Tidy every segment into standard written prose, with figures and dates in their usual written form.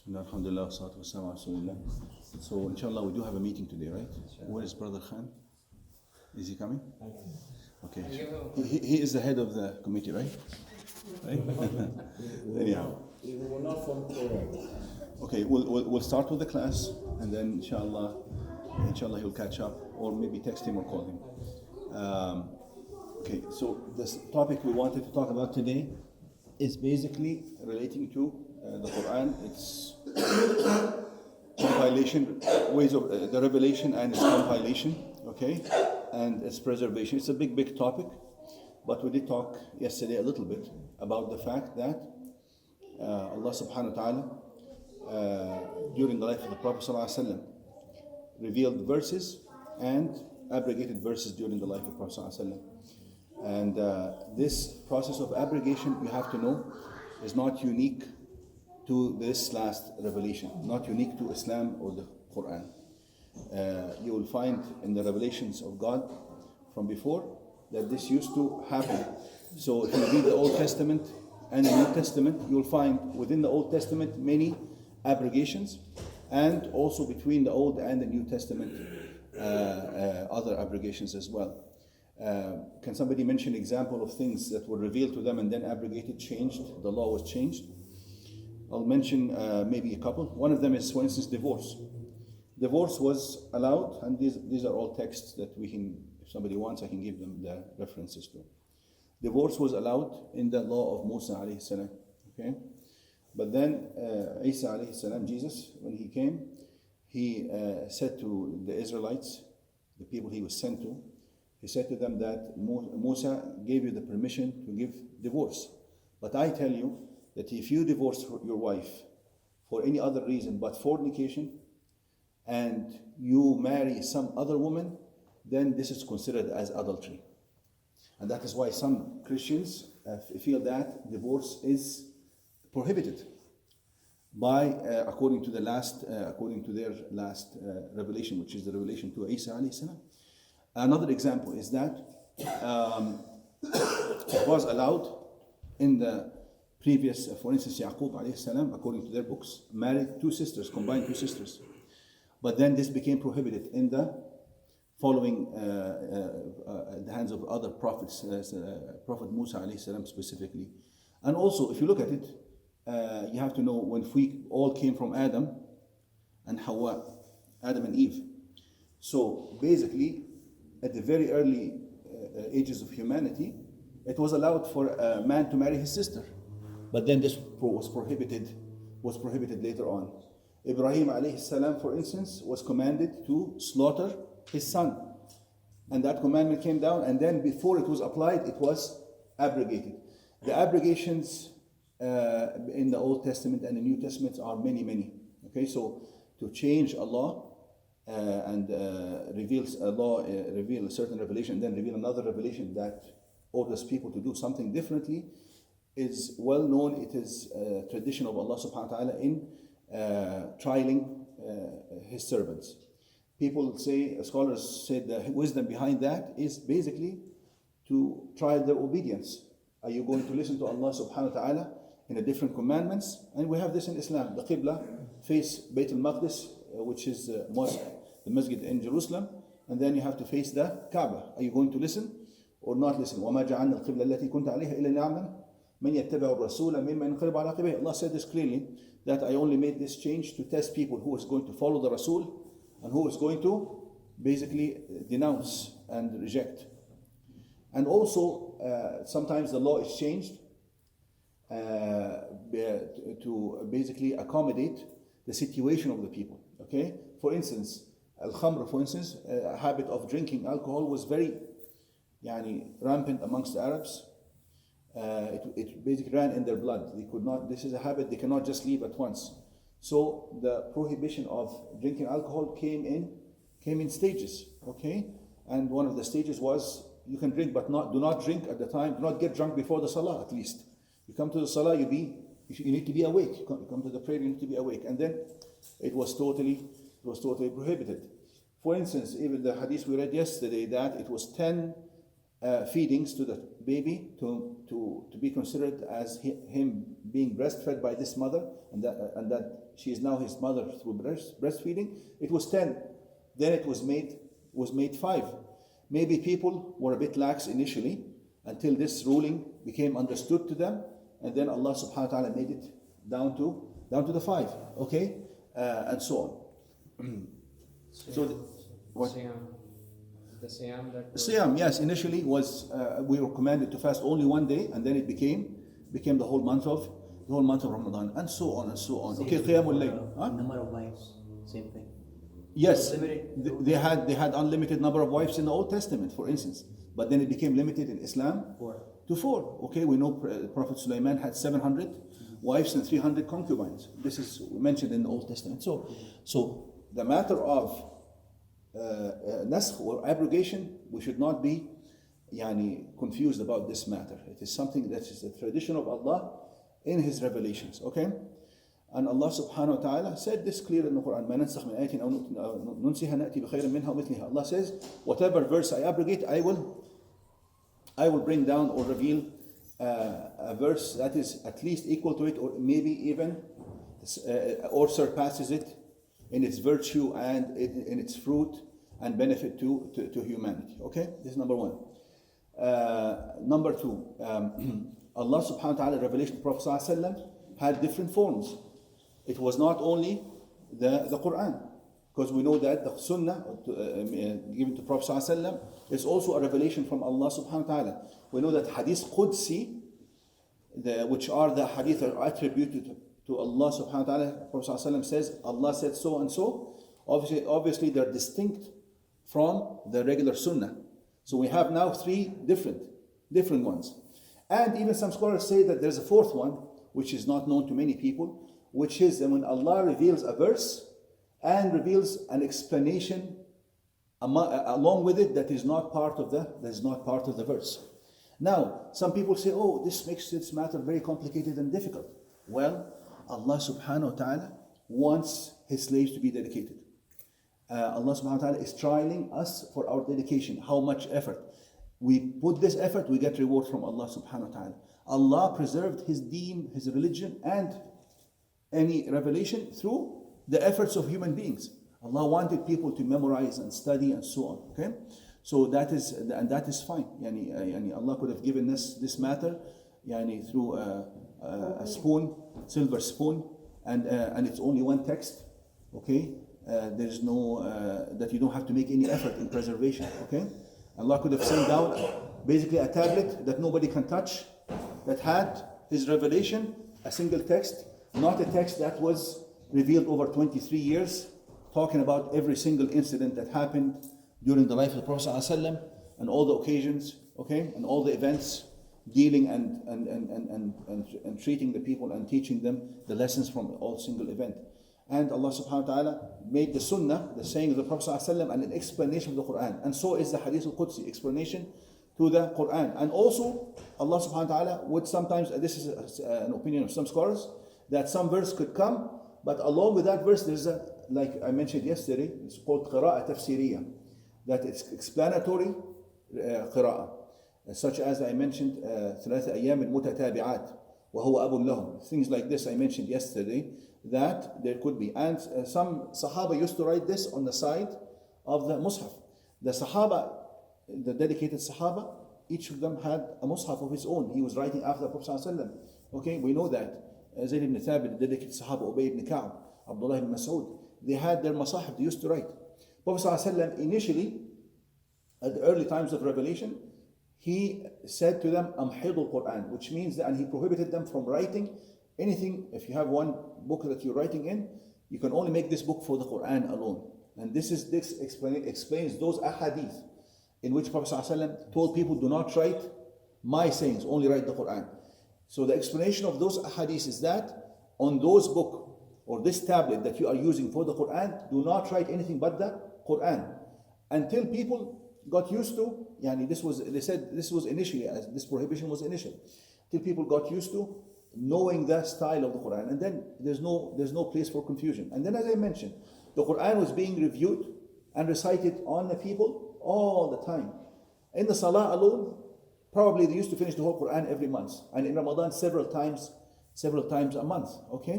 Alhamdulillah, salatu wassalamu ala Rasulillah. So, inshallah, we do have a meeting today, right? Where is Brother Khan? Is he coming? Okay. He is the head of the committee, right? Right? Anyhow. We're not from Korea. Okay, we'll start with the class, and then inshallah he'll catch up, or maybe text him or call him. Okay, so this topic we wanted to talk about today is basically relating to the Quran, its compilation, ways of the revelation and its compilation, okay, and its preservation. It's a big topic, but we did talk yesterday a little bit about the fact that Allah subhanahu wa ta'ala during the life of the Prophet sallallahu alaihi wasallam revealed verses and abrogated verses during the life of the Prophet sallallahu alaihi wasallam. And this process of abrogation, you have to know, is not unique to this last revelation, not unique to Islam or the Quran. You will find in the revelations of God from before that this used to happen. So if you read the Old Testament and the New Testament, you'll find within the Old Testament many abrogations, and also between the Old and the New Testament other abrogations as well. Can somebody mention an example of things that were revealed to them and then abrogated, changed, the law was changed? I'll mention maybe a couple. One of them is, for instance, divorce. Divorce was allowed, and these are all texts that we can, if somebody wants, I can give them the references to. Divorce was allowed in the law of Musa alayhi salam, okay? But then Isa alayhi salam, Jesus, when he came, he said to the Israelites, the people he was sent to, he said to them that Musa gave you the permission to give divorce. But I tell you that if you divorce your wife for any other reason but fornication, and you marry some other woman, then this is considered as adultery. And that is why some Christians feel that divorce is prohibited by according to their last revelation, which is the revelation to Isa alayhi salam. Another example is that it was allowed in the previous, for instance, Yaqub alayhi salam, according to their books, married two sisters, combined two sisters. But then this became prohibited in the following the hands of other prophets, Prophet Musa alayhi salam specifically. And also, if you look at it, you have to know when we all came from Adam and Hawa, Adam and Eve. So basically, at the very early ages of humanity, it was allowed for a man to marry his sister. But then this was prohibited later on. Ibrahim alayhi salam, for instance, was commanded to slaughter his son. And that commandment came down, and then before it was applied, it was abrogated. The abrogations in the Old Testament and the New Testament are many. Okay, so to change a law and reveal a certain revelation, then reveal another revelation that orders people to do something differently is well known. It is a tradition of Allah subhanahu wa ta'ala in trialing his servants. People say, scholars say the wisdom behind that is basically to trial their obedience. Are you going to listen to Allah subhanahu wa ta'ala in the different commandments? And we have this in Islam. The Qibla face Bayt al-Maqdis, which is the mosque, the masjid in Jerusalem, and then you have to face the Kaaba. Are you going to listen or not listen? وَمَا جَعَلْنَا الْقِبْلَةَ الَّتِي كُنْتَ عَلَيْهَا إِلَّا لِنَعْلَمَ مَنْ يَتَّبِعُ الرَّسُولَ مِمَّنْ يَنْقَلِبُ عَلَى عَقِبَيْهِ. Allah said this clearly, that I only made this change to test people who is going to follow the Rasul and who is going to basically denounce and reject. And also, sometimes the law is changed to basically accommodate the situation of the people. Okay, for instance, al-khamr, for instance, a habit of drinking alcohol was very rampant amongst the Arabs. It basically ran in their blood. They could not. This is a habit they cannot just leave at once. So the prohibition of drinking alcohol came in stages. Okay, and one of the stages was you can drink, but do not drink at the time. Do not get drunk before the salah. At least you come to the salah, you need to be awake. You come to the prayer, you need to be awake. And then it was totally prohibited. For instance, even the hadith we read yesterday, that it was 10 feedings to the baby to to be considered as him being breastfed by this mother, and that she is now his mother through breastfeeding, it was 10. Then it was made 5. Maybe people were a bit lax initially until this ruling became understood to them, and then Allah subhanahu wa ta'ala made it down to the 5, okay, and so on. What? The Siyam that Siyam, yes, initially was we were commanded to fast only one day, and then it became the whole month of Ramadan, and so on and so on. Okay, Qiyamul Layl. Number of wives, same thing. Yes, Limited. they had unlimited number of wives in the Old Testament, for instance, but then it became limited in Islam 4. to 4. Okay, we know Prophet Sulaiman had 700 wives and 300 concubines. This is mentioned in the Old Testament. So the matter of naskh or abrogation, we should not be confused about this matter. It is something that is the tradition of Allah in His revelations. Okay, and Allah subhanahu wa ta'ala said this clear in the Quran. مَا نَنْسَخْ مِنْ آيَةٍ أَوْ نُنْسِهَا نَأْتِي بِخَيْرٍ مِنْهَا وَمِثْلِهَا. Allah says, whatever verse I abrogate, I will bring down or reveal a verse that is at least equal to it, or maybe even or surpasses it in its virtue and in its fruit and benefit to humanity. Okay, this is number 1. Number 2, Allah subhanahu wa ta'ala, revelation of Prophet sallallahu alaihi wasallam had different forms. It was not only the Quran, because we know that the Sunnah given to Prophet sallallahu alaihi wasallam is also a revelation from Allah subhanahu wa ta'ala. We know that Hadith Qudsi, which are the hadith that are attributed to Allah subhanahu wa ta'ala, Prophet sallallahu alaihi wasallam says, Allah said so and so. Obviously they're distinct from the regular Sunnah. So we have now 3 different ones. And even some scholars say that there's a 4th one, which is not known to many people, which is that when Allah reveals a verse and reveals an explanation along with it that is not part of the verse. Now, some people say, oh, this makes this matter very complicated and difficult. Well, Allah subhanahu wa ta'ala wants His slaves to be dedicated. Allah subhanahu wa ta'ala is trialing us for our dedication. How much effort? We put this effort, we get reward from Allah subhanahu wa ta'ala. Allah preserved His deen, His religion, and any revelation through the efforts of human beings. Allah wanted people to memorize and study and so on. Okay, so that is fine. Allah could have given us this matter through a silver spoon, and it's only one text. Okay, there's no that you don't have to make any effort in preservation. Okay, Allah could have sent down basically a tablet that nobody can touch, that had His revelation, a single text, not a text that was revealed over 23 years, talking about every single incident that happened during the life of the Prophet ﷺ and all the occasions, okay, and all the events, dealing and treating the people and teaching them the lessons from all single event. And Allah subhanahu wa ta'ala made the Sunnah, the saying of the Prophet ﷺ, and an explanation of the Quran. And so is the Hadith al-Qudsi, explanation to the Quran. And also, Allah subhanahu wa ta'ala would sometimes, this is an opinion of some scholars, that some verse could come, but along with that verse, there's like I mentioned yesterday, it's called qira'ah tafsiriyah, that it's explanatory qira'ah, such as I mentioned, ثلاث أيام متتابعات وهو أب لهم. Things like this I mentioned yesterday, that there could be. And some Sahaba used to write this on the side of the Mus'haf. The Sahaba, the dedicated Sahaba, each of them had a Mus'haf of his own. He was writing after the Prophet ﷺ. Okay, we know that. Zayd ibn Thabit, the dedicated Sahaba, Ubay ibn Ka'b, Abdullah ibn Mas'ud, they had their Masahif, they used to write. Prophet ﷺ initially, at the early times of revelation, he said to them, Amhidul Quran, which means that, and he prohibited them from writing anything. If you have one book that you're writing in, you can only make this book for the Quran alone. And this explains those ahadith in which Prophet ﷺ told people, do not write my sayings, only write the Quran. So the explanation of those ahadith is that on those book or this tablet that you are using for the Quran, do not write anything but the Quran. Until people got used to, they said this was initially, as this prohibition was initial, till people got used to knowing the style of the Quran, and then there's no place for confusion. And then, as I mentioned, the Quran was being reviewed and recited on the people all the time. In the Salah alone, probably they used to finish the whole Quran every month, and in Ramadan several times a month. Okay,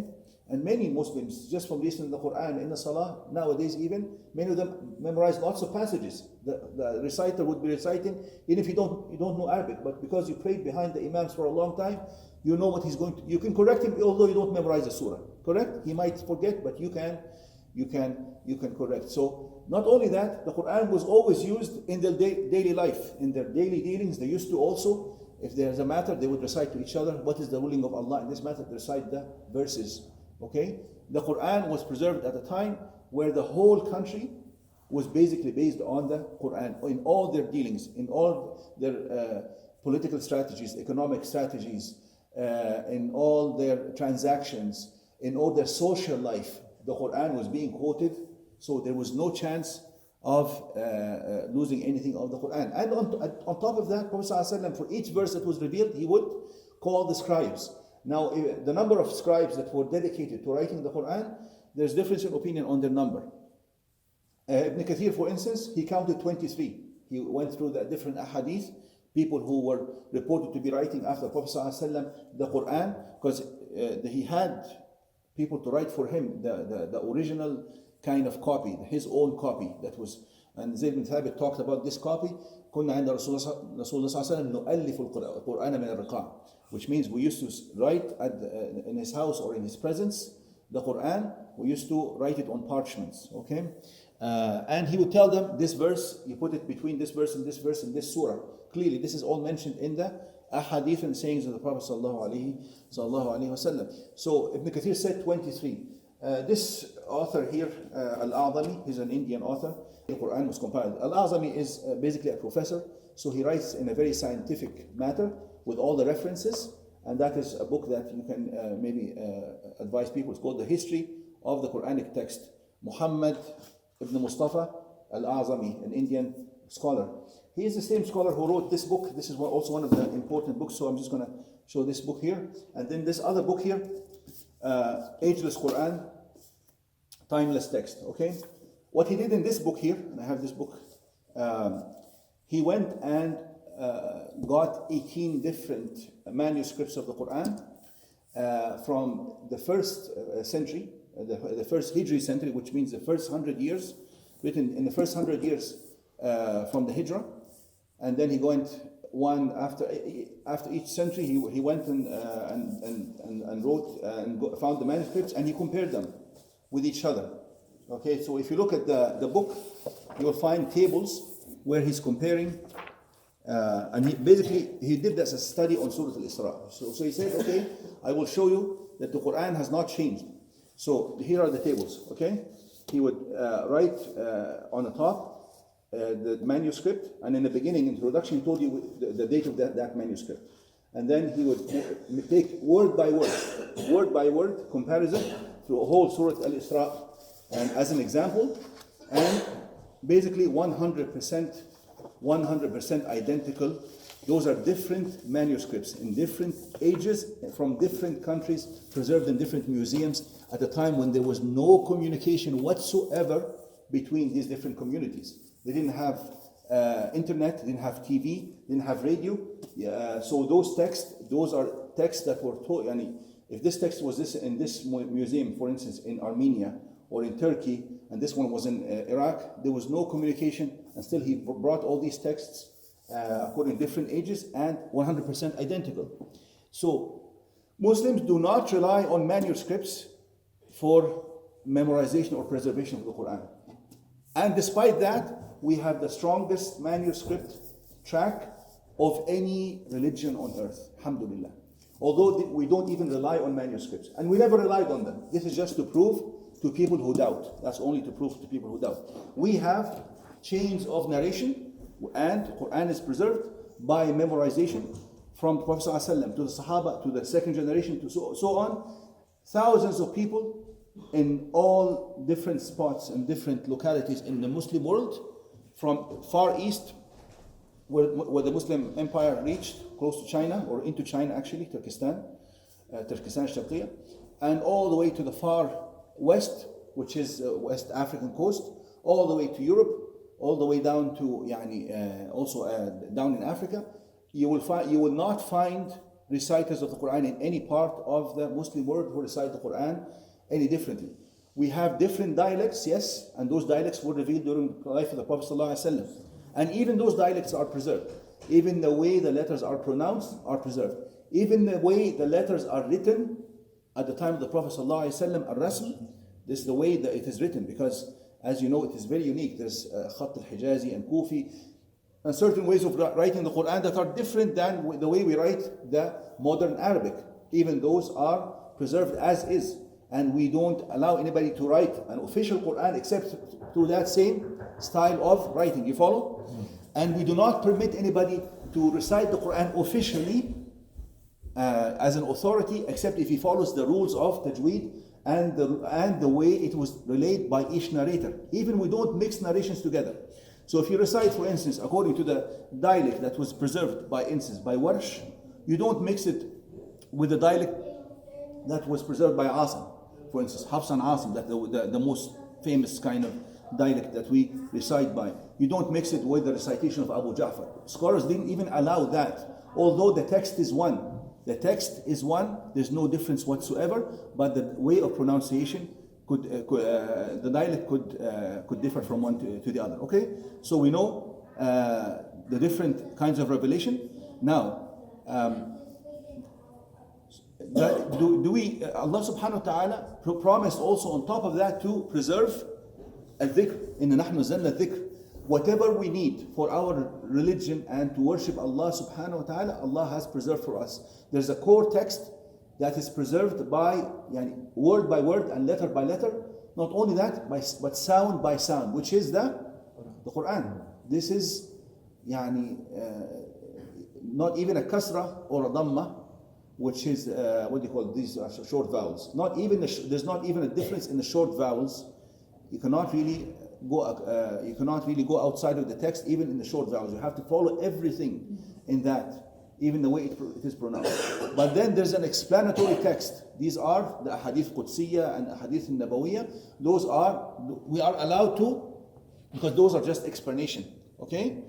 and many Muslims just from listening to the Quran in the Salah nowadays, even many of them memorize lots of passages. The reciter would be reciting, even if you don't know Arabic, but because you prayed behind the Imams for a long time, you know what he's going to. You can correct him, although you don't memorize the surah. Correct? He might forget, but you can correct. So not only that, the Quran was always used in their daily life, in their daily dealings. They used to also, if there's a matter, they would recite to each other, what is the ruling of Allah in this matter? They recite the verses. Okay? The Quran was preserved at a time where the whole country was basically based on the Quran in all their dealings, in all their political strategies, economic strategies, in all their transactions, in all their social life. The Quran was being quoted, so there was no chance of losing anything of the Quran. And on top of that, Prophet ﷺ, for each verse that was revealed, he would call the scribes. Now, the number of scribes that were dedicated to writing the Quran, there's difference in opinion on their number. Ibn Kathir, for instance, he counted 23. He went through the different ahadith, people who were reported to be writing after Prophet ﷺ the Quran, because he had people to write for him the original kind of copy, his own copy. That was, and Zayd bin Thabit talked about this copy. كنا عند رسول الله صلى الله عليه وسلم نؤلف القرآن من الرقاع, which means we used to write in his house or in his presence the Quran. We used to write it on parchments. Okay, and he would tell them this verse, you put it between this verse and this verse in this surah. Clearly, this is all mentioned in the ahadith and sayings of the Prophet sallallahu alaihi wasallam. So Ibn Kathir said 23. This author here, Al-A'zami, he's an Indian author. The Quran was compiled. Al-A'zami is basically a professor, so he writes in a very scientific matter with all the references, and that is a book that you can maybe advise people. It's called The History of the Quranic Text. Muhammad ibn Mustafa Al-A'zami, an Indian scholar. He is the same scholar who wrote this book. This is also one of the important books, so I'm just going to show this book here. And then this other book here, Ageless Quran, Timeless Text. Okay? What he did in this book here, and I have this book, he went and got 18 different manuscripts of the Quran from the first century, the first Hijri century, which means the first 100 years, written in the first 100 years from the Hijrah. And then he went one after each century. He went and wrote and found the manuscripts, and he compared them with each other. Okay, so if you look at the book, you will find tables where he's comparing, and he did this as a study on Surah Al-Isra. So he said, okay, I will show you that the Quran has not changed. So here are the tables. Okay, he would write on the top the manuscript, and in the beginning, introduction, he told you the date of that manuscript. And then he would take word by word comparison through a whole Surah Al-Isra and as an example, and basically 100% identical. Those are different manuscripts in different ages from different countries, preserved in different museums at a time when there was no communication whatsoever between these different communities. They didn't have internet, didn't have TV, didn't have radio. So those are texts that were taught. If this text was in this museum, for instance, in Armenia or in Turkey, and this one was in Iraq, there was no communication, and still he brought all these texts according to different ages and 100% identical. So Muslims do not rely on manuscripts for memorization or preservation of the Quran. And despite that, we have the strongest manuscript track of any religion on earth, alhamdulillah. Although we don't even rely on manuscripts, and we never relied on them. This is just to prove to people who doubt. That's only to prove to people who doubt. We have chains of narration, and Quran is preserved by memorization from Prophet ﷺ to the Sahaba, to the second generation, to so on. Thousands of people in all different spots and different localities in the Muslim world, from Far East, where the Muslim Empire reached, close to China, or into China actually, Turkestan Sharqiya, and all the way to the far west, which is West African coast, all the way to Europe, all the way down to also down in Africa, you will not find reciters of the Quran in any part of the Muslim world who recite the Quran any differently. We have different dialects, yes, and those dialects were revealed during the life of the Prophet ﷺ. And even those dialects are preserved. Even the way the letters are pronounced are preserved. Even the way the letters are written at the time of the Prophet ﷺ, al-Rasm, this is the way that it is written, because as you know, it is very unique. There's Khatt al-Hijazi and Kufi, and certain ways of writing the Quran that are different than the way we write the modern Arabic. Even those are preserved as is. And we don't allow anybody to write an official Quran except through that same style of writing. You follow? And we do not permit anybody to recite the Quran officially as an authority except if he follows the rules of tajweed and the way it was relayed by each narrator. Even we don't mix narrations together. So if you recite, for instance, according to the dialect that was preserved by instance by Warsh, you don't mix it with the dialect that was preserved by Asim. For instance, Hafs and Asim, that the most famous kind of dialect that we recite by. You don't mix it with the recitation of Abu Ja'far. Scholars didn't even allow that, although the text is one. The text is one, there's no difference whatsoever, but the way of pronunciation the dialect could differ from one to the other. Okay, so we know the different kinds of revelation. Now, Allah subhanahu wa ta'ala promised also on top of that to preserve al-dhikr. Inna nahnu zanna dhikr. Whatever we need for our religion and to worship Allah subhanahu wa ta'ala, Allah has preserved for us. There's a core text that is preserved by word by word and letter by letter. Not only that, but sound by sound, which is the Quran. This is not even a kasra or a dhamma, which is what do you call it? These are short vowels. There's not even a difference in the short vowels. You cannot really go outside of the text, even in the short vowels. You have to follow everything in that, even the way it is pronounced. But then there's an explanatory text. These are the Ahadith Qudsiyya and Ahadith Nabawiyya. We are allowed to, because those are just explanation. Okay?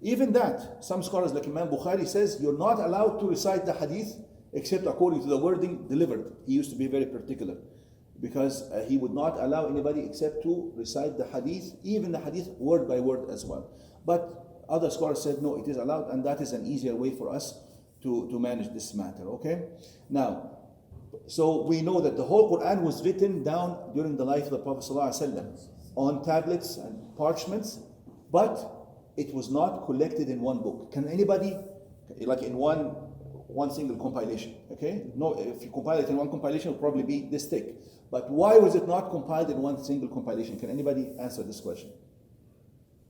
Even that, some scholars like Imam Bukhari says, you're not allowed to recite the Hadith except according to the wording delivered. He used to be very particular, because he would not allow anybody except to recite the Hadith, even the Hadith word by word as well. But other scholars said, no, it is allowed, and that is an easier way for us to manage this matter, okay? Now, so we know that the whole Quran was written down during the life of the Prophet ﷺ on tablets and parchments, but it was not collected in one book. Can anybody, like in one single compilation, okay? No, if you compile it in one compilation, it will probably be this thick. But why was it not compiled in one single compilation? Can anybody answer this question?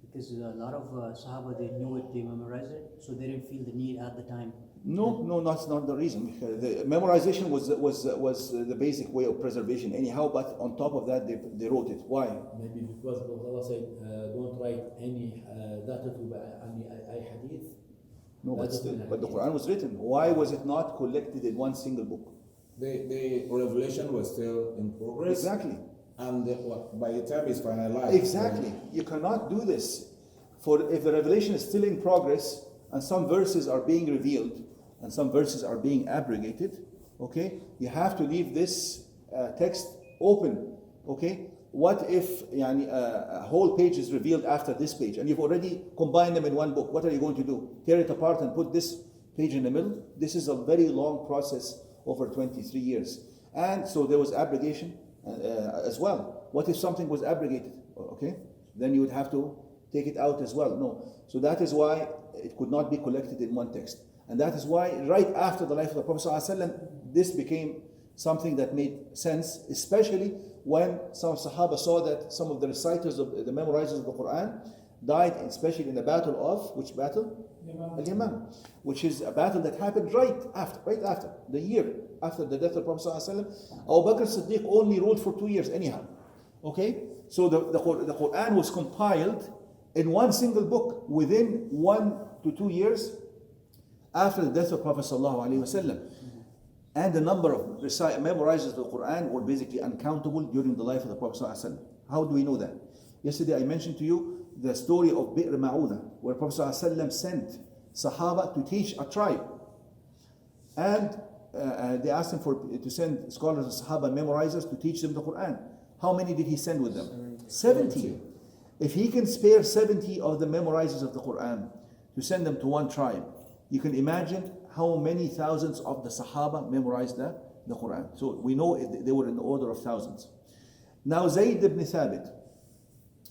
Because a lot of Sahaba, they knew it, they memorized it, so they didn't feel the need at the time. No, that's not the reason. Because the memorization was the basic way of preservation anyhow, but on top of that, they wrote it. Why? Maybe because Allah said, don't write any data to any hadith. No, but the Quran was written. Why was it not collected in one single book? The revelation was still in progress. Exactly. And by the time it's finalized. Exactly. You cannot do this. For if the revelation is still in progress and some verses are being revealed and some verses are being abrogated, okay, you have to leave this text open. Okay, what if a whole page is revealed after this page and you've already combined them in one book? What are you going to do? Tear it apart and put this page in the middle? This is a very long process, over 23 years. And so there was abrogation as well. What if something was abrogated? Okay, then you would have to take it out as well. No. So that is why it could not be collected in one text. And that is why right after the life of the Prophet ﷺ, this became something that made sense, especially when some Sahaba saw that some of the reciters, the memorizers of the Quran, died, especially in the battle of, which battle? Al-Yamam, which is a battle that happened right after, the year after the death of the Prophet ﷺ. Abu Bakr Siddiq only ruled for 2 years anyhow. Okay? So the Quran was compiled in one single book within 1 to 2 years after the death of Prophet ﷺ. And the number of memorizers of the Quran were basically uncountable during the life of the Prophet ﷺ. How do we know that? Yesterday I mentioned to you the story of Bi'r Ma'una, where Prophet ﷺ sent Sahaba to teach a tribe. And they asked him to send scholars and Sahaba memorizers to teach them the Quran. How many did he send with them? 70. If he can spare 70 of the memorizers of the Quran to send them to one tribe, you can imagine how many thousands of the Sahaba memorized the Quran. So we know they were in the order of thousands. Now Zayd ibn Thabit,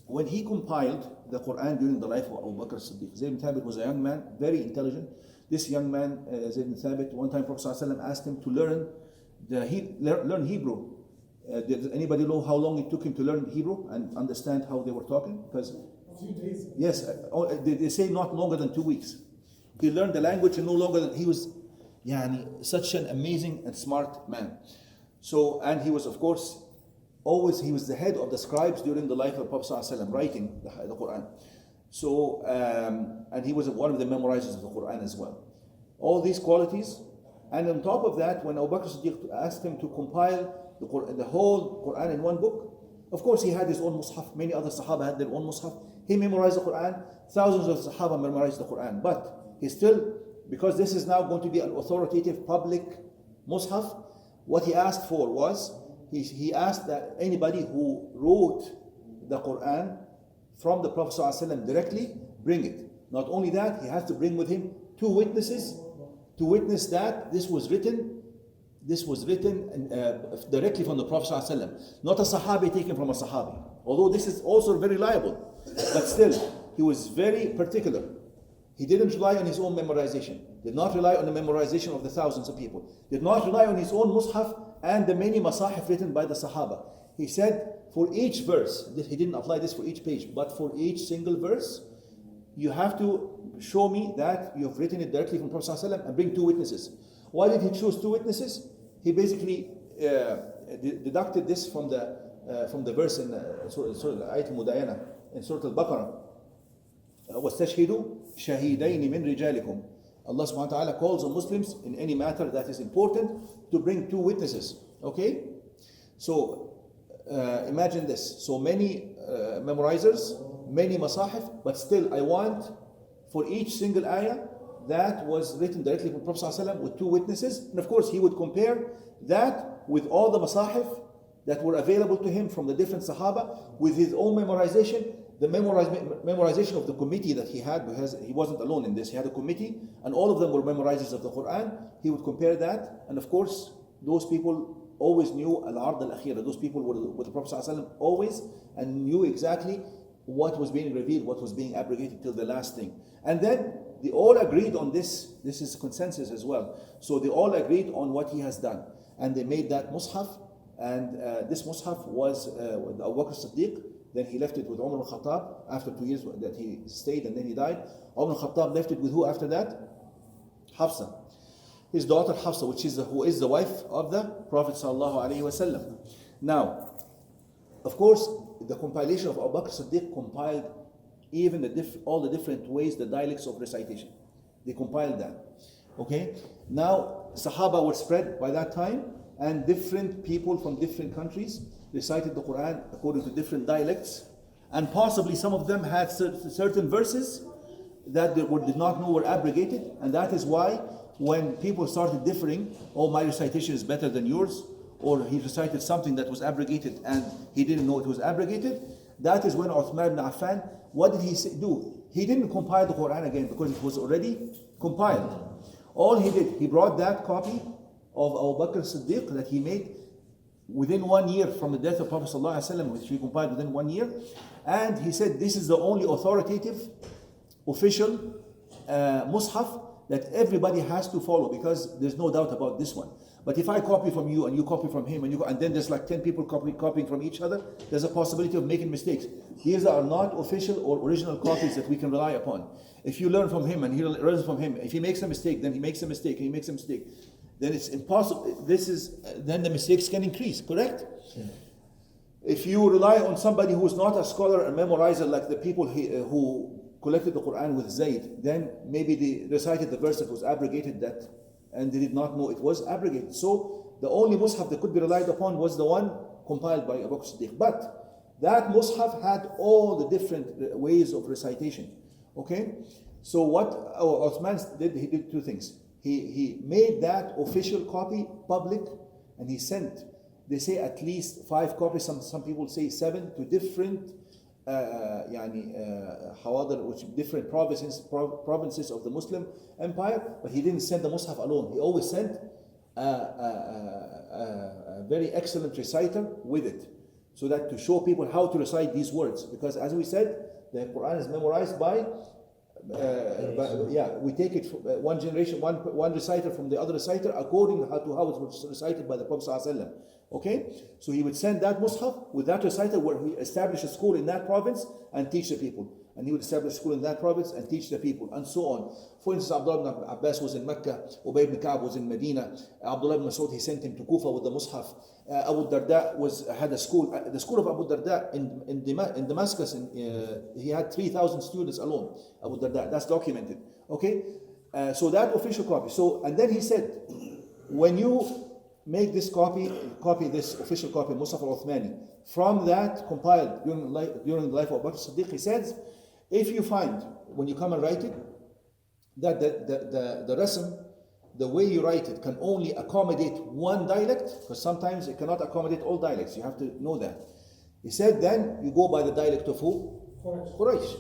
when he compiled the Quran during the life of Abu Bakr as-Siddiq, Zayd ibn Thabit was a young man, very intelligent. This young man, Zayd ibn Thabit, one time Prophet ﷺ asked him to learn Hebrew. Does anybody know how long it took him to learn Hebrew and understand how they were talking? Because A few days. yes, they say not longer than 2 weeks. He learned the language and no longer than he was such an amazing and smart man. So, and he was of course he was the head of the scribes during the life of Prophet ﷺ, writing the Quran. So, and he was one of the memorizers of the Quran as well. All these qualities, and on top of that, when Abu Bakr Siddiq asked him to compile the whole Quran in one book, of course he had his own mushaf, many other Sahaba had their own mushaf. He memorized the Quran, thousands of Sahaba memorized the Quran, but he still, because this is now going to be an authoritative public mushaf, what he asked for was, he asked that anybody who wrote the Quran from the Prophet ﷺ directly, bring it. Not only that, he has to bring with him 2 witnesses to witness that this was written directly from the Prophet ﷺ, not a Sahabi taken from a Sahabi. Although this is also very reliable, but still, he was very particular. He didn't rely on his own memorization, did not rely on the memorization of the thousands of people, did not rely on his own mushaf and the many masahif written by the Sahaba. He said, for each verse, he didn't apply this for each page, but for each single verse, you have to show me that you have written it directly from Prophet ﷺ and bring 2 witnesses. Why did he choose 2 witnesses? He basically deducted this from the verse in Surah Ayat Mudayana in Surah Al-Baqarah. وَاسْتَشْهِدُوا شَهِيدَيْنِ مِنْ رِجَالِكُمْ. Allah subhanahu wa ta'ala calls on Muslims in any matter that is important to bring 2 witnesses. Okay? So imagine this. So many memorizers, many masahif, but still I want for each single ayah that was written directly from Prophet ﷺ with 2 witnesses. And of course he would compare that with all the masahif that were available to him from the different Sahaba with his own memorization. The memorization of the committee that he had, because he wasn't alone in this, he had a committee and all of them were memorizers of the Quran. He would compare that, and of course those people always knew al-ard al-akhira. Those people were with the Prophet ﷺ always and knew exactly what was being revealed, what was being abrogated till the last thing. And then they all agreed on this. This is consensus as well. So they all agreed on what he has done, and they made that mushaf. And this mushaf was with Abu Bakr Siddiq. Then he left it with Umar al-Khattab after 2 years that he stayed, and then he died. Umar al-Khattab left it with who after that? Hafsa, his daughter Hafsa, who is the wife of the Prophet sallallahu alaihi wasallam. Now, of course, the compilation of Abu Bakr Siddiq compiled even all the different ways, the dialects of recitation. They compiled that. Okay? Now, Sahaba were spread by that time, and different people from different countries recited the Quran according to different dialects, and possibly some of them had certain verses that they did not know were abrogated, and that is why when people started differing, oh, my recitation is better than yours, or he recited something that was abrogated and he didn't know it was abrogated, that is when Uthman ibn Affan, what did he do? He didn't compile the Quran again because it was already compiled. All he did, he brought that copy of Abu Bakr Siddiq that he made within 1 year from the death of Prophet ﷺ, which he compiled within 1 year, and he said this is the only authoritative, official mushaf that everybody has to follow, because there's no doubt about this one. But if I copy from you and you copy from him and then there's like 10 people copying from each other, there's a possibility of making mistakes. These are not official or original copies that we can rely upon. If you learn from him and he learns from him, if he makes a mistake, then he makes a mistake, and he makes a mistake, then it's impossible. Then the mistakes can increase, correct? Yeah. If you rely on somebody who is not a scholar and memorizer like the people who collected the Quran with Zayd, then maybe they recited the verse that was abrogated and they did not know it was abrogated. So the only mushaf that could be relied upon was the one compiled by Abu Bakr Siddiq. But that mushaf had all the different ways of recitation. Okay? So what Uthman did, he did two things. He made that official copy public, and he sent, they say at least 5 copies, some people say 7, to different حواضر, which different provinces of the Muslim empire. But he didn't send the Mus'haf alone. He always sent a very excellent reciter with it, so that to show people how to recite these words. Because as we said, the Quran is memorized by we take it from one generation, one reciter from the other reciter, according to how it was recited by the Prophet ﷺ. Okay, so he would send that Mus'haf with that reciter, where he established a school in that province and teach the people, and he would establish a school in that province and teach the people, and so on. For instance, Abdullah ibn Abbas was in Mecca, Ubay ibn Ka'b was in Medina, Abdullah ibn Mas'ud, he sent him to Kufa with the Mus'haf. Abu Darda had a school, the school of Abu Darda in Damascus, he had 3,000 students alone, Abu Darda, that's documented. Okay, so that official copy. So, and then he said, when you make this copy this official copy, Mus'haf al-Uthmani, from that compiled during the life of Abu Bakr Siddiq, he says, if you find, when you come and write it, that the rasm, the way you write it, can only accommodate one dialect, because sometimes it cannot accommodate all dialects, you have to know that. He said, then you go by the dialect of who? Quraysh.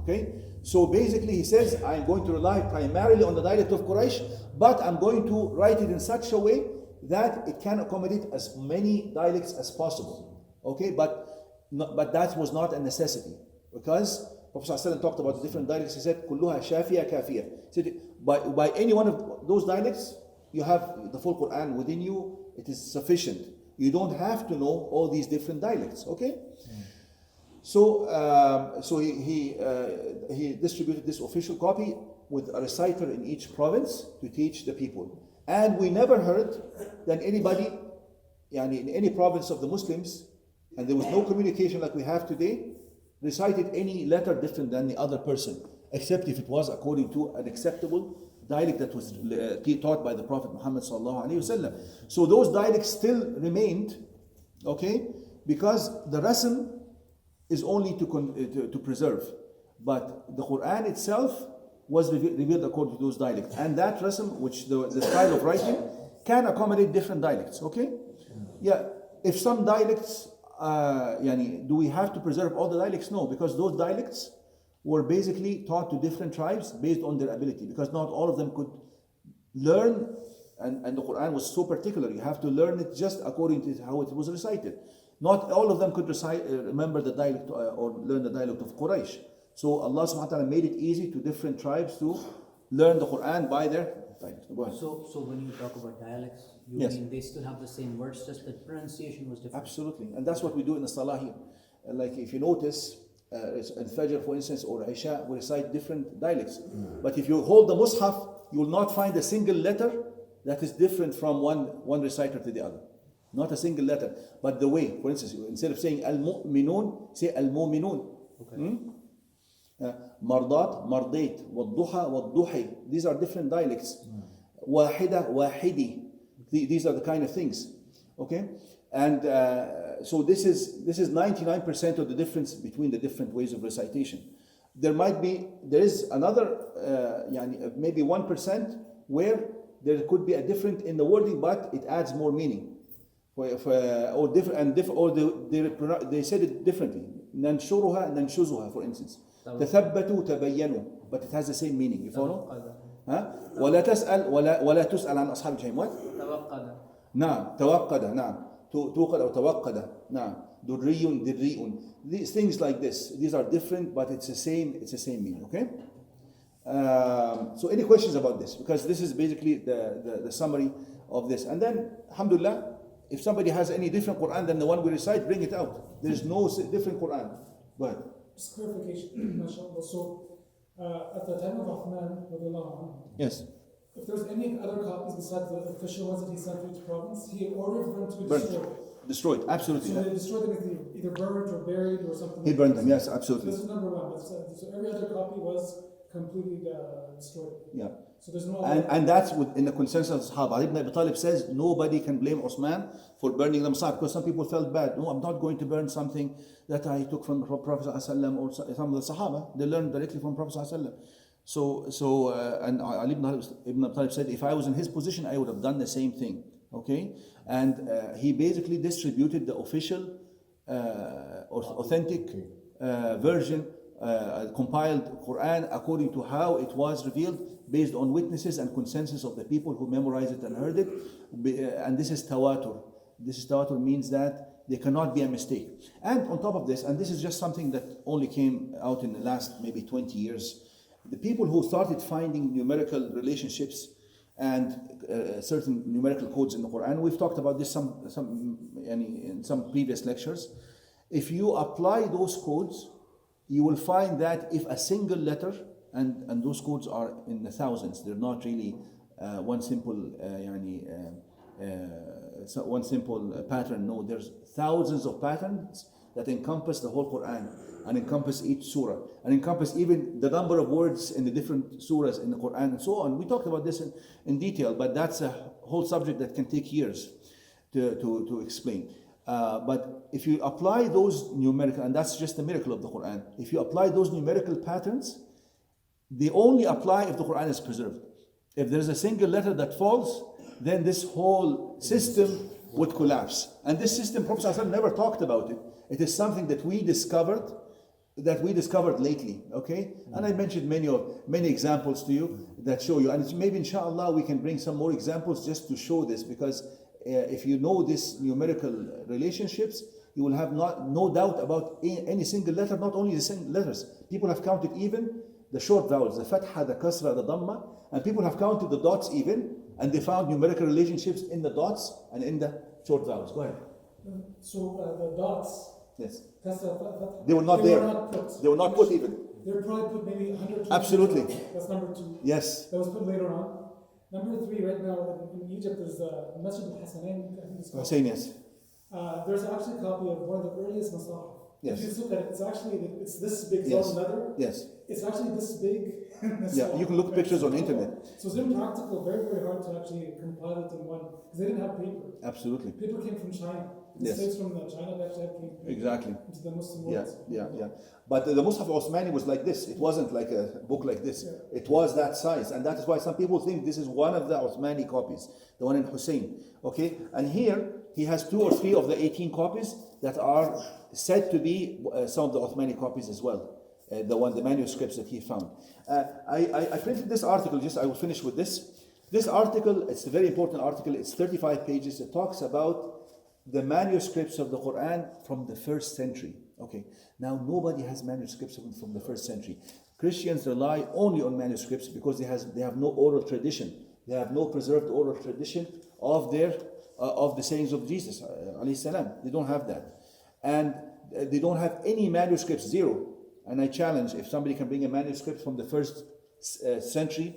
Okay? So basically he says, I'm going to rely primarily on the dialect of Quraysh, but I'm going to write it in such a way that it can accommodate as many dialects as possible. Okay? But that was not a necessity, because Prophet ﷺ talked about the different dialects. He said, "Kulluha shafiya kafiya." He said, by any one of those dialects, you have the full Quran within you. It is sufficient. You don't have to know all these different dialects. Okay. So he distributed this official copy with a reciter in each province to teach the people. And we never heard that anybody, in any province of the Muslims, and there was no communication like we have today, recited any letter different than the other person, except if it was according to an acceptable dialect that was taught by the Prophet Muhammad sallallahu alaihi wasallam. So those dialects still remained, okay, because the rasm is only to preserve, but the Quran itself was revealed according to those dialects, and that rasm, which the style of writing, can accommodate different dialects. Okay, yeah. If some dialects, do we have to preserve all the dialects? No, because those dialects were basically taught to different tribes based on their ability, because not all of them could learn, and the Quran was so particular. You have to learn it just according to how it was recited. Not all of them could remember the dialect or learn the dialect of Quraysh. So Allah subhanahu wa ta'ala made it easy to different tribes to learn the Quran by their dialect. Go ahead. So when you talk about dialects, you Yes. mean they still have the same words, just the pronunciation was different? Absolutely, and that's what we do in the Salah here. Like if you notice, in Fajr, for instance, or Isha, we recite different dialects. But if you hold the Mus'haf, you will not find a single letter that is different from one reciter to the other. Not a single letter. But the way, for instance, instead of saying Al-Mu'minun, say Al-Mu'minun. Okay. Mardat, Mardait, Wadduha, Wadduhi. These are different dialects. Wahida, Wahidi. These are the kind of things. Okay? And so this is 99% of the difference between the different ways of recitation. There is another maybe 1% where there could be a different in the wording, but it adds more meaning. They said it differently. Nanshuruha, nanshuzuha, for instance. Tathabbatu, tabayyanu, but it has the same meaning. You follow? ولا تسأل عن أصحاب الجحيم. What? توقد. نعم توقد. نعم توقد أو توقد. نعم دري دري. These things like this, these are different, but it's the same meaning. Okay. So any questions about this? Because this is basically the summary of this. And then, alhamdulillah, if somebody has any different Quran than the one we recite, bring it out. There is no different Quran. Go ahead. Just clarification, mashallah. So, at the time of Uthman, Yes. if there's any other copies besides the official ones that he sent to each province, he ordered them to be Burnt. destroyed. Destroyed, absolutely. So they destroyed them either burned or buried or something. He burned them, yes, absolutely. This is number one. So every other copy was completely destroyed. Yeah. So there's no. And that's in the consensus of the Sahaba. Ali ibn Abi Talib says nobody can blame Uthman for burning the Mus'haf, because some people felt bad. No, I'm not going to burn something that I took from Prophet ﷺ or some of the Sahaba. They learned directly from Prophet ﷺ. And Ali ibn Abi Talib said, if I was in his position, I would have done the same thing. Okay, and he basically distributed the official, authentic version, compiled Quran according to how it was revealed, based on witnesses and consensus of the people who memorized it and heard it. And this is tawatur. This is tawatur means that there cannot be a mistake. And on top of this, and this is just something that only came out in the last maybe 20 years, the people who started finding numerical relationships and certain numerical codes in the Quran, we've talked about this in some previous lectures. If you apply those codes, you will find that if a single letter, and those codes are in the thousands, they're not really one simple one simple pattern. No, there's thousands of patterns that encompass the whole Quran and encompass each surah and encompass even the number of words in the different surahs in the Quran and so on. We talked about this in detail, but that's a whole subject that can take years to explain. But if you apply those numerical, and that's just the miracle of the Quran, if you apply those numerical patterns, they only apply if the Quran is preserved. If there's a single letter that falls, then this whole system would collapse. And this system, Prophet ﷺ never talked about it. It is something that we discovered lately, okay? And I mentioned many examples to you that show you. And maybe inshallah we can bring some more examples just to show this, because if you know these numerical relationships, you will have no doubt about any single letter, not only the single letters. People have counted even the short vowels, the fatha, the kasra, the dhamma, and people have counted the dots even, and they found numerical relationships in the dots and in the short vowels. Go ahead. So the dots, Yes. they were not there. They were not put even. They were probably put maybe 100. Absolutely. That's number 2. Yes. That was put later on. Number 3, right now in Egypt, there's the Masjid al-Hasanain. I think it's called. Saying yes. There's actually a copy of one of the earliest Masahif. Yes. If you look at it, it's this big Yes. leather. Yes. It's actually this big. Yeah, you can look pictures on internet. So it's impractical, very, very hard to actually compile it in one, because they didn't have paper. Absolutely. Paper came from China. The Yes. States from China that actually came Exactly. into the Muslim Yeah, world. yeah. But the Mus'haf Osmani was like this. It wasn't like a book like this. Yeah. It was that size. And that is why some people think this is one of the Osmani copies, the one in Hussein. Okay? And here, he has 2 or 3 of the 18 copies that are said to be some of the Osmani copies as well. The manuscripts that he found. I printed this article, I will finish with this. This article, it's a very important article, it's 35 pages. It talks about the manuscripts of the Quran from the 1st century. Okay, now nobody has manuscripts from the 1st century. Christians rely only on manuscripts because they have no oral tradition. They have no preserved oral tradition of the sayings of Jesus, alayhi salam. They don't have that. And they don't have any manuscripts, 0. And I challenge, if somebody can bring a manuscript from the 1st century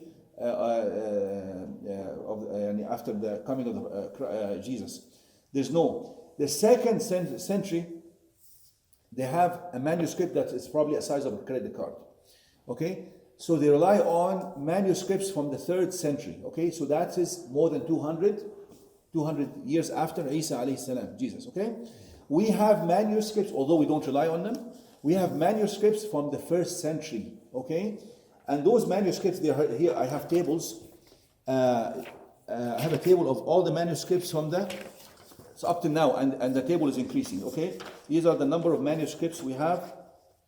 after the coming of Jesus. There's no. The 2nd century, they have a manuscript that is probably the size of a credit card. Okay? So they rely on manuscripts from the 3rd century. Okay? So that is more than 200 years after Isa alayhi salam, Jesus. Okay? We have manuscripts, although we don't rely on them, we have manuscripts from the 1st century. Okay? And those manuscripts, here I have tables. I have a table of all the manuscripts from so up to now, and the table is increasing, okay? These are the number of manuscripts we have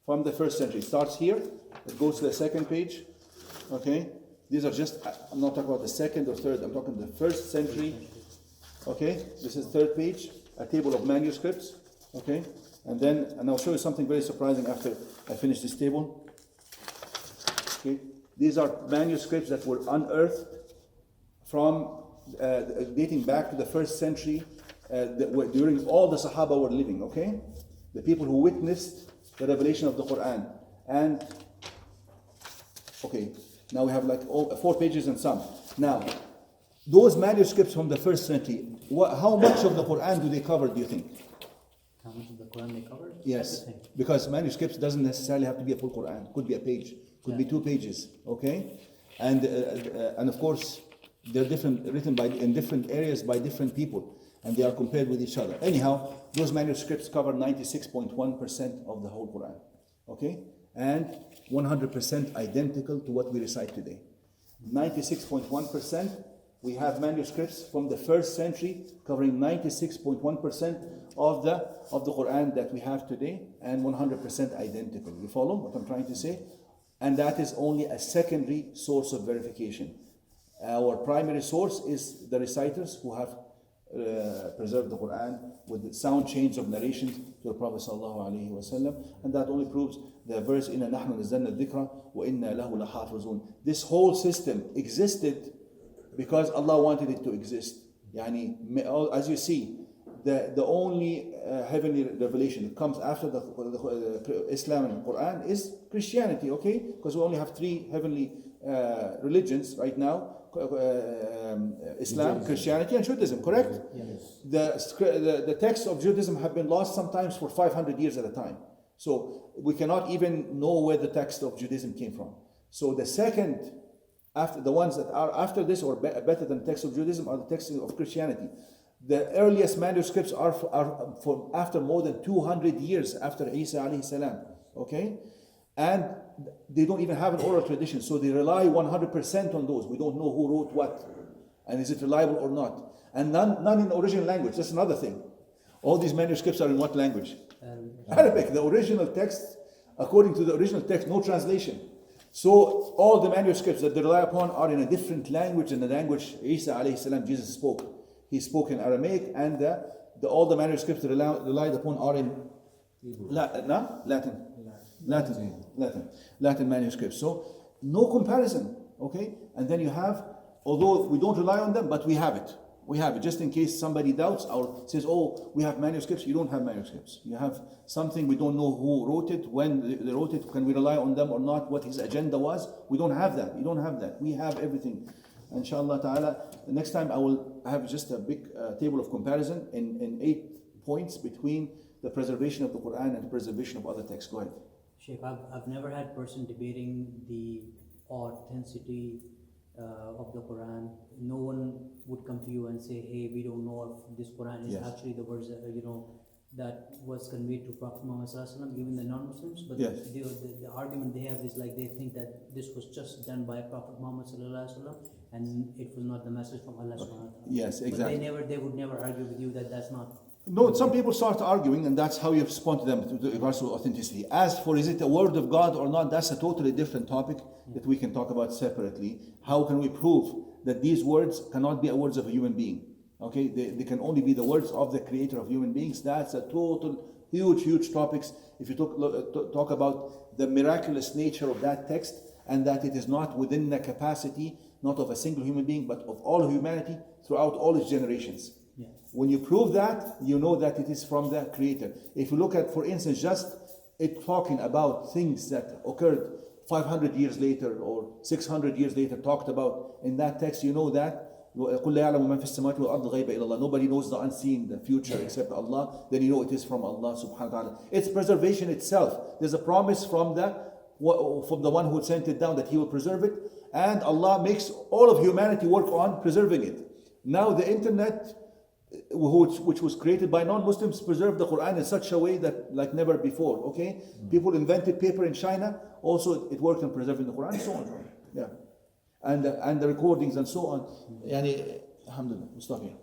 from the 1st century. It starts here, it goes to the 2nd page, okay? These are I'm not talking about the 2nd or 3rd, I'm talking the 1st century, okay? This is 3rd page, a table of manuscripts, okay? And I'll show you something very surprising after I finish this table. Okay? These are manuscripts that were unearthed from dating back to the 1st century, during all the Sahaba were living, okay? The people who witnessed the revelation of the Quran. And, okay, now we have like 4 pages and some. Now, those manuscripts from the 1st century, how much of the Quran do they cover, do you think? How much of the Quran they covered? Yes, Everything. because manuscripts doesn't necessarily have to be a full Quran. Could be a page, could be 2 pages, okay? And of course, they're written in different areas by different people, and they are compared with each other. Anyhow, those manuscripts cover 96.1% of the whole Quran, okay? and 100% identical to what we recite today. 96.1%, we have manuscripts from the 1st century covering 96.1% of the Quran that we have today, and 100% identical. You follow what I'm trying to say? And that is only a secondary source of verification. Our primary source is the reciters who have preserved the Quran with the sound chains of narrations to the Prophet sallallahu alaihi wasallam, and that only proves the verse "Inna nahnu nazzalna dhikra wa inna lahu lahafizun." This whole system existed because Allah wanted it to exist. Yani, as you see, the only heavenly revelation that comes after the Islam and Quran is Christianity, okay? Because we only have 3 heavenly religions right now. Islam, Christianity, and Judaism, correct? Yes. The texts of Judaism have been lost sometimes for 500 years at a time. So we cannot even know where the text of Judaism came from. So the second, after the ones that are after this or better than the text of Judaism are the texts of Christianity. The earliest manuscripts are from after more than 200 years after Isa alayhi salam, okay? And they don't even have an oral tradition, so they rely 100% on those. We don't know who wrote what, and is it reliable or not. And none in the original language. That's another thing. All these manuscripts are in what language? Arabic. The original text, according to the original text, no translation. So all the manuscripts that they rely upon are in a different language than the language Isa alayhi salam, Jesus spoke. He spoke in Aramaic, and all the manuscripts relied upon are in Latin manuscripts. So no comparison, okay? And then you have, although we don't rely on them, but we have it. We have it just in case somebody doubts or says, "Oh, we have manuscripts." You don't have manuscripts. You have something we don't know who wrote it, when they wrote it. Can we rely on them or not? What his agenda was? We don't have that. You don't have that. We have everything. Inshallah ta'ala, the next time I will have just a big table of comparison in 8 points between the preservation of the Quran and the preservation of other texts. Go ahead. Sheikh, I've never had person debating the authenticity of the Quran. No one would come to you and say, "Hey, we don't know if this Quran is Yes. actually the words that, that was conveyed to Prophet Muhammad sallallahu alaihi wasallam, given the non-Muslims." But Yes. the argument they have is like they think that this was just done by Prophet Muhammad sallallahu alaihi wasallam, and it was not the message from Allah subhanahu wa ta'ala. Yes, exactly. But they would never argue with you that that's not. No, some people start arguing, and that's how you respond to them to regards to authenticity. As for is it a word of God or not, that's a totally different topic that we can talk about separately. How can we prove that these words cannot be words of a human being? Okay, they can only be the words of the creator of human beings. That's a total, huge topics. If you talk about the miraculous nature of that text, and that it is not within the capacity, not of a single human being, but of all humanity throughout all its generations. Yeah. When you prove that, you know that it is from the Creator. If you look at, for instance, just it talking about things that occurred 500 years later or 600 years later talked about in that text, you know that nobody knows the unseen, the future except Allah, then you know it is from Allah subhanahu wa ta'ala. It's preservation itself. There's a promise from the one who sent it down that He will preserve it, and Allah makes all of humanity work on preserving it. Now the internet, which was created by non-Muslims, preserved the Quran in such a way that like never before, okay? People invented paper in China, also it worked on preserving the Quran, and so on. Yeah. And the recordings and so on. Yani, alhamdulillah, we'll stop here.